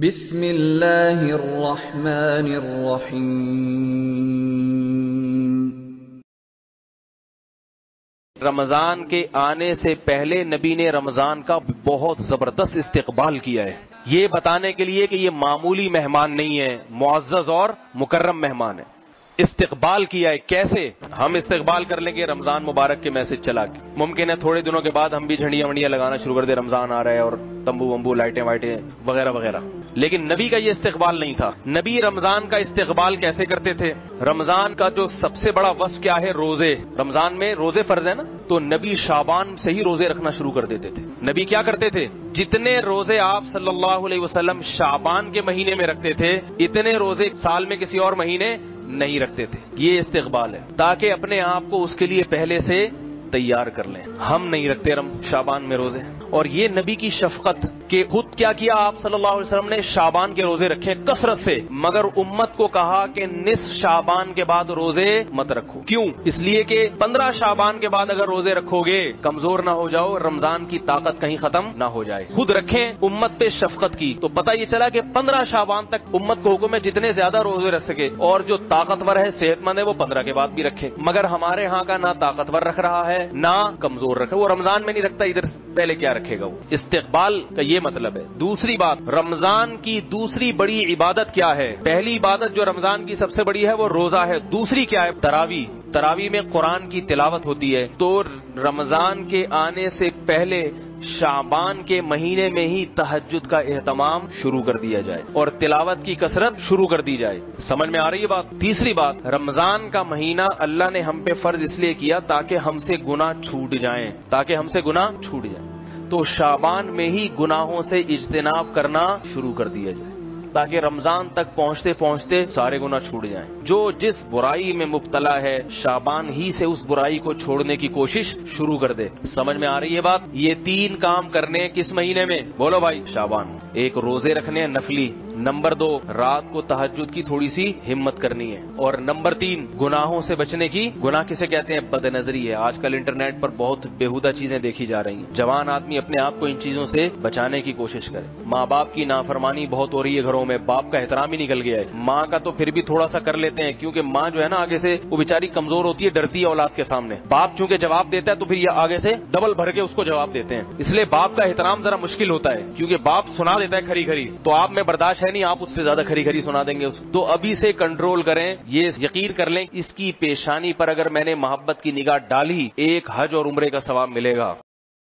بسم اللہ الرحمن الرحیم۔ رمضان کے آنے سے پہلے نبی نے رمضان کا بہت زبردست استقبال کیا ہے، یہ بتانے کے لیے کہ یہ معمولی مہمان نہیں ہے، معزز اور مکرم مہمان ہے۔ استقبال کیا ہے، کیسے؟ ہم استقبال کر لیں گے رمضان مبارک کے میسج چلا کے، ممکن ہے تھوڑے دنوں کے بعد ہم بھی جھنڈیاں ونڈیاں لگانا شروع کر دیں، رمضان آ رہا ہے اور تمبو ومبو لائٹیں وائٹیں وغیرہ وغیرہ، لیکن نبی کا یہ استقبال نہیں تھا۔ نبی رمضان کا استقبال کیسے کرتے تھے؟ رمضان کا جو سب سے بڑا وصف کیا ہے؟ روزے۔ رمضان میں روزے فرض ہے نا، تو نبی شعبان سے ہی روزے رکھنا شروع کر دیتے تھے۔ نبی کیا کرتے تھے؟ جتنے روزے آپ صلی اللہ علیہ وسلم شعبان کے مہینے میں رکھتے تھے، اتنے روزے سال میں کسی اور مہینے نہیں رکھتے تھے۔ یہ استقبال ہے، تاکہ اپنے آپ کو اس کے لیے پہلے سے تیار کر لیں۔ ہم نہیں رکھتے شعبان میں روزے، اور یہ نبی کی شفقت کہ خود کیا کیا آپ صلی اللہ علیہ وسلم نے؟ شعبان کے روزے رکھے کثرت سے، مگر امت کو کہا کہ نصف شعبان کے بعد روزے مت رکھو۔ کیوں؟ اس لیے کہ 15 شعبان کے بعد اگر روزے رکھو گے کمزور نہ ہو جاؤ، رمضان کی طاقت کہیں ختم نہ ہو جائے۔ خود رکھیں، امت پہ شفقت کی، تو پتہ یہ چلا کہ 15 شعبان تک امت کو حکم ہے جتنے زیادہ روزے رکھ سکے، اور جو طاقتور ہے صحت مند ہے وہ 15 کے بعد بھی رکھے۔ مگر ہمارے ہاں کا نہ طاقتور رکھ رہا ہے نہ کمزور رکھے، وہ رمضان میں نہیں رکھتا، ادھر پہلے کیا رکھے گا وہ؟ استقبال کا یہ مطلب ہے۔ دوسری بات، رمضان کی دوسری بڑی عبادت کیا ہے؟ پہلی عبادت جو رمضان کی سب سے بڑی ہے وہ روزہ ہے، دوسری کیا ہے؟ تراویح۔ تراویح میں قرآن کی تلاوت ہوتی ہے، تو رمضان کے آنے سے پہلے شعبان کے مہینے میں ہی تہجد کا اہتمام شروع کر دیا جائے اور تلاوت کی کثرت شروع کر دی جائے۔ سمجھ میں آ رہی ہے بات؟ تیسری بات، رمضان کا مہینہ اللہ نے ہم پہ فرض اس لیے کیا تاکہ ہم سے گناہ چھوٹ جائیں، تاکہ ہم سے گناہ چھوٹ جائیں، تو شعبان میں ہی گناہوں سے اجتناب کرنا شروع کر دیا جائے، تاکہ رمضان تک پہنچتے پہنچتے سارے گناہ چھوٹ جائیں۔ جو جس برائی میں مبتلا ہے شعبان ہی سے اس برائی کو چھوڑنے کی کوشش شروع کر دے۔ سمجھ میں آ رہی ہے بات؟ یہ 3 کام کرنے کس مہینے میں؟ بولو بھائی، شعبان۔ ایک، روزے رکھنے نفلی۔ نمبر 2، رات کو تہجد کی تھوڑی سی ہمت کرنی ہے، اور نمبر 3، گناہوں سے بچنے کی۔ گناہ کسے کہتے ہیں؟ بد نظری ہے۔ آج کل انٹرنیٹ پر بہت بےہودہ چیزیں دیکھی جا رہی ہیں، جوان آدمی اپنے آپ کو ان چیزوں سے بچانے کی کوشش کرے۔ ماں باپ کی نافرمانی بہت ہو رہی ہے گھروں میں، باپ کا احترام ہی نکل گیا ہے۔ ماں کا تو پھر بھی تھوڑا سا کر لیتے ہیں، کیونکہ ماں جو ہے نا آگے سے وہ بیچاری کمزور ہوتی ہے، ڈرتی ہے اولاد کے سامنے۔ باپ چونکہ جواب دیتا ہے تو پھر یہ آگے سے ڈبل بھر کے اس کو جواب دیتے ہیں، اس لیے باپ کا احترام ذرا مشکل ہوتا ہے، کیونکہ باپ سنا دیتا ہے کھری کھری، تو آپ میں برداشت ہے نہیں، آپ اس سے زیادہ کھری کھری سنا دیں گے اس کو۔ تو ابھی سے کنٹرول کریں، یہ یقین کر لیں اس کی پیشانی پر اگر میں نے محبت کی نگاہ ڈالی، ایک حج اور عمرے کا ثواب ملے گا۔